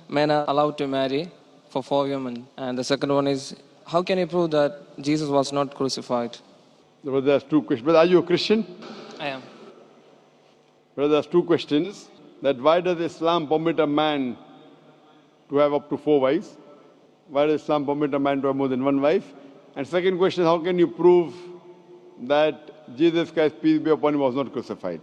men are allowed to marry for 4 women. And the second one is, how can you prove that Jesus was not crucified? Brother, there's two questions. Brother, are you a Christian? I am. Brother, there's two questions. That why does Islam permit a man to have up to 4 wives? Why does Islam permit a man to have more than 1 wife? And second question, how can you prove that Jesus Christ, peace be upon him, was not crucified?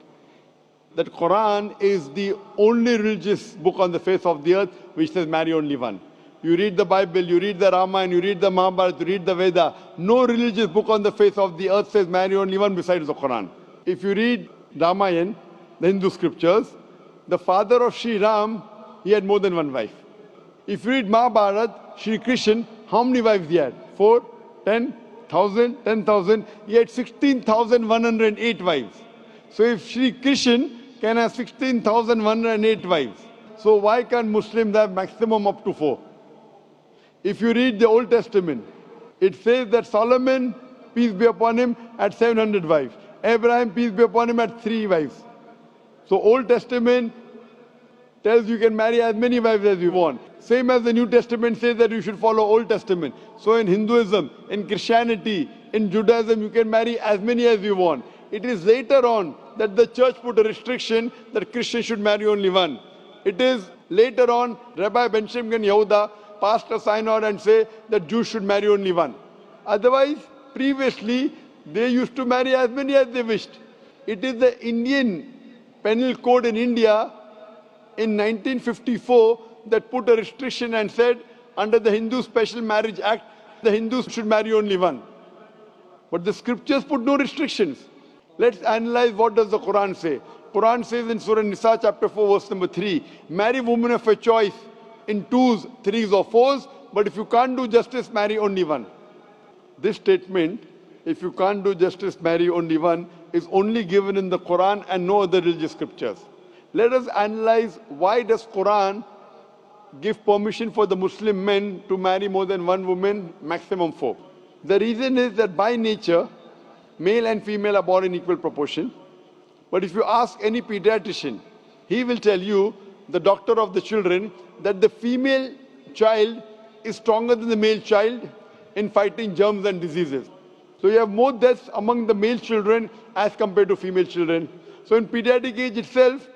That Quran is the only religious book on the face of the earth which says marry only one. You read the Bible, you read the Ramayana, you read the Mahabharata, you read the Veda. No religious book on the face of the earth says marry only one besides the Quran. If you read Ramayana, the Hindu scriptures, the father of Sri Ram, he had more than 1 wife. If you read Mahabharata, Sri Krishna, how many wives he had? 4, 10, 1,000, 10,000. He had 16,108 wives. So if Sri Krishna can have 16,108 wives, so why can't Muslims have maximum up to 4? If you read the Old Testament, it says that Solomon, peace be upon him, had 700 wives. Abraham, peace be upon him, had 3 wives. So Old Testament tells you can marry as many wives as you want. Same as the New Testament says that you should follow Old Testament. So in Hinduism, in Christianity, in Judaism, you can marry as many as you want. It is later on that the church put a restriction that Christians should marry only one. It is later on Rabbi Benjamin Yehuda passed a synod and say that Jews should marry only one. Otherwise, previously, they used to marry as many as they wished. It is the Indian penal code in India in 1954 that put a restriction and said under the Hindu Special Marriage Act, the Hindus should marry only one. But the scriptures put no restrictions. Let's analyze what does the Quran say. Quran says in Surah Nisa chapter 4 verse number 3, marry women of your choice in 2s, 3s or 4s, but if you can't do justice, marry only one. This statement, if you can't do justice, marry only one, is only given in the Quran and no other religious scriptures. Let us analyze why does Quran give permission for the Muslim men to marry more than 1 woman, maximum 4. The reason is that by nature, male and female are born in equal proportion. But if you ask any pediatrician, he will tell you, the doctor of the children, that the female child is stronger than the male child in fighting germs and diseases. So you have more deaths among the male children as compared to female children. So in pediatric age itself,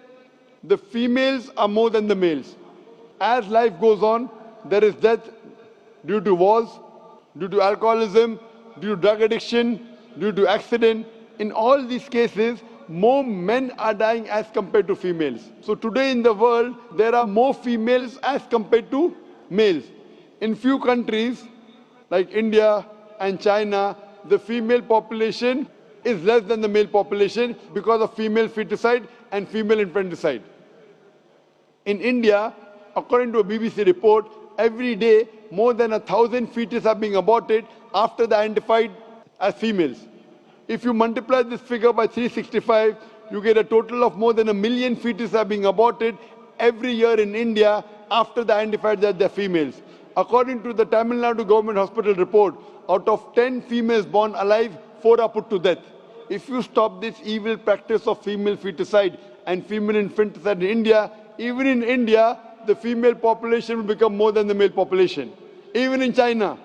the females are more than the males. As life goes on, there is death due to wars, due to alcoholism, due to drug addiction, due to accident. In all these cases, more men are dying as compared to females. So today in the world, there are more females as compared to males. In few countries, like India and China, the female population is less than the male population because of female feticide and female infanticide. In India, according to a BBC report, every day more than 1,000 fetuses are being aborted after they are identified as females. If you multiply this figure by 365, you get a total of more than 1 million fetuses are being aborted every year in India after they are identified that they are females. According to the Tamil Nadu government hospital report, out of 10 females born alive, 4 are put to death. If you stop this evil practice of female feticide and female infanticide in India, even in India, the female population will become more than the male population. Even in China,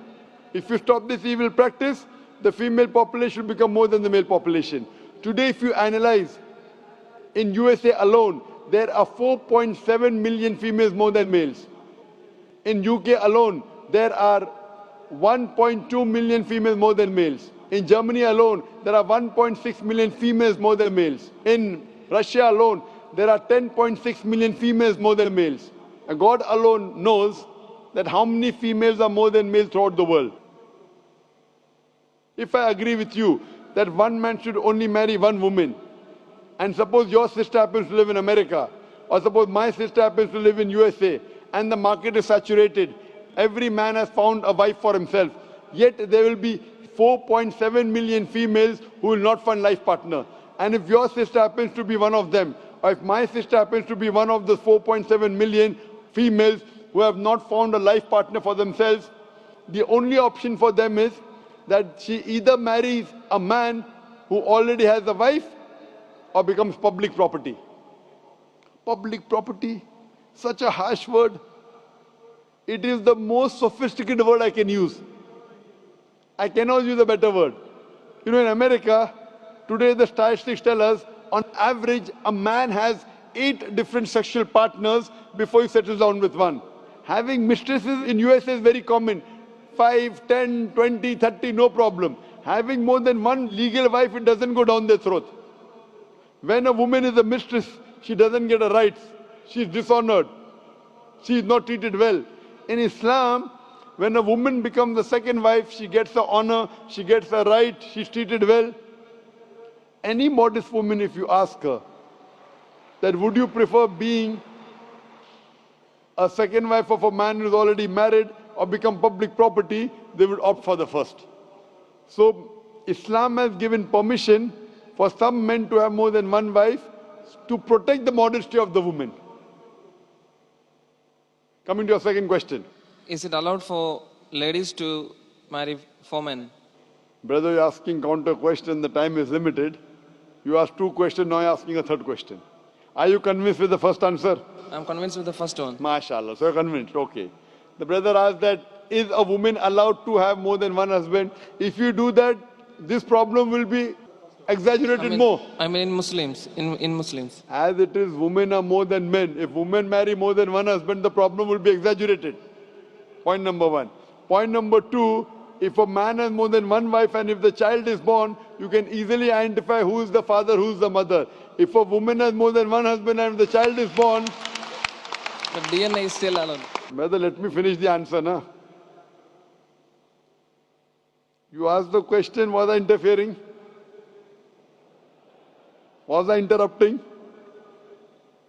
if you stop this evil practice, the female population will become more than the male population. Today, if you analyze, in USA alone, there are 4.7 million females more than males. In UK alone, there are 1.2 million females more than males. In Germany alone, there are 1.6 million females more than males. In Russia alone, there are 10.6 million females more than males. And God alone knows that how many females are more than males throughout the world. If I agree with you that one man should only marry one woman, and suppose your sister happens to live in America, or suppose my sister happens to live in USA, and the market is saturated, every man has found a wife for himself, yet there will be 4.7 million females who will not find life partner. And if your sister happens to be one of them, or if my sister happens to be one of the 4.7 million females who have not found a life partner for themselves, the only option for them is that she either marries a man who already has a wife or becomes public property. Public property, such a harsh word. It is the most sophisticated word I can use. I cannot use a better word. You know, in America, today the statistics tell us, on average, a man has 8 different sexual partners before he settles down with one. Having mistresses in USA is very common. 5, 10, 20, 30, no problem. Having more than one legal wife, it doesn't go down their throat. When a woman is a mistress, she doesn't get her rights. She is dishonored. She is not treated well. In Islam, when a woman becomes the second wife, she gets her honor, she gets her right, she's treated well. Any modest woman, if you ask her, that would you prefer being a second wife of a man who's already married or become public property, they would opt for the first. So Islam has given permission for some men to have more than one wife to protect the modesty of the woman. Coming to your second question. Is it allowed for ladies to marry 4 men? Brother, you're asking counter question, the time is limited. You asked 2 questions, now you're asking a 3rd question. Are you convinced with the first answer? I'm convinced with the first one. MashaAllah, so you're convinced, okay. The brother asked that, is a woman allowed to have more than one husband? If you do that, this problem will be exaggerated more. I mean in Muslims, in Muslims. As it is, women are more than men. If women marry more than one husband, the problem will be exaggerated. Point number 1. Point number 2, if a man has more than one wife and if the child is born, you can easily identify who is the father, who is the mother. If a woman has more than one husband and if the child is born... The DNA is still allowed. Brother, let me finish the answer, na? You asked the question, was I interfering? Was I interrupting?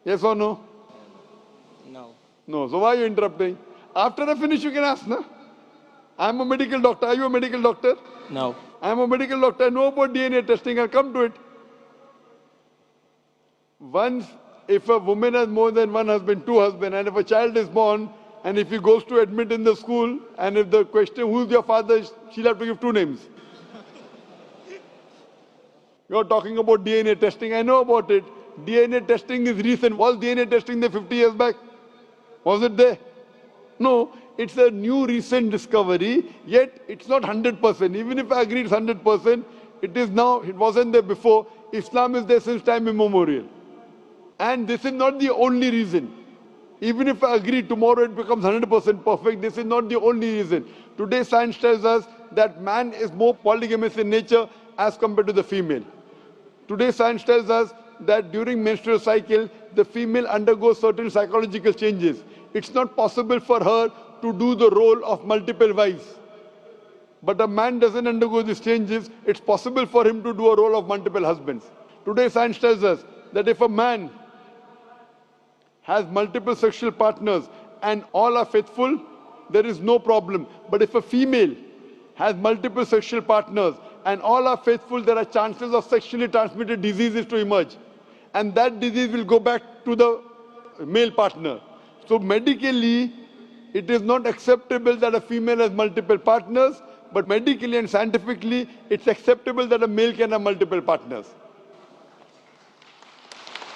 Yes or no? No. No. So why are you interrupting? After I finish, you can ask, na? I'm a medical doctor. Are you a medical doctor? No. I'm a medical doctor. I know about DNA testing. I'll come to it. Once, if a woman has more than one husband, 2 husbands, and if a child is born, and if he goes to admit in the school, and if the question, who's your father, she'll have to give 2 names. You're talking about DNA testing. I know about it. DNA testing is recent. Was DNA testing there 50 years back? Was it there? No. It's a new recent discovery, yet it's not 100%. Even if I agree it's 100%, it is now, it wasn't there before. Islam is there since time immemorial. And this is not the only reason. Even if I agree tomorrow it becomes 100% perfect, this is not the only reason. Today science tells us that man is more polygamous in nature as compared to the female. Today science tells us that during menstrual cycle, the female undergoes certain psychological changes. It's not possible for her to do the role of multiple wives. But a man doesn't undergo these changes, it's possible for him to do a role of multiple husbands. Today science tells us that if a man has multiple sexual partners and all are faithful, there is no problem. But if a female has multiple sexual partners and all are faithful, there are chances of sexually transmitted diseases to emerge. And that disease will go back to the male partner. So medically, it is not acceptable that a female has multiple partners, but medically and scientifically, it's acceptable that a male can have multiple partners.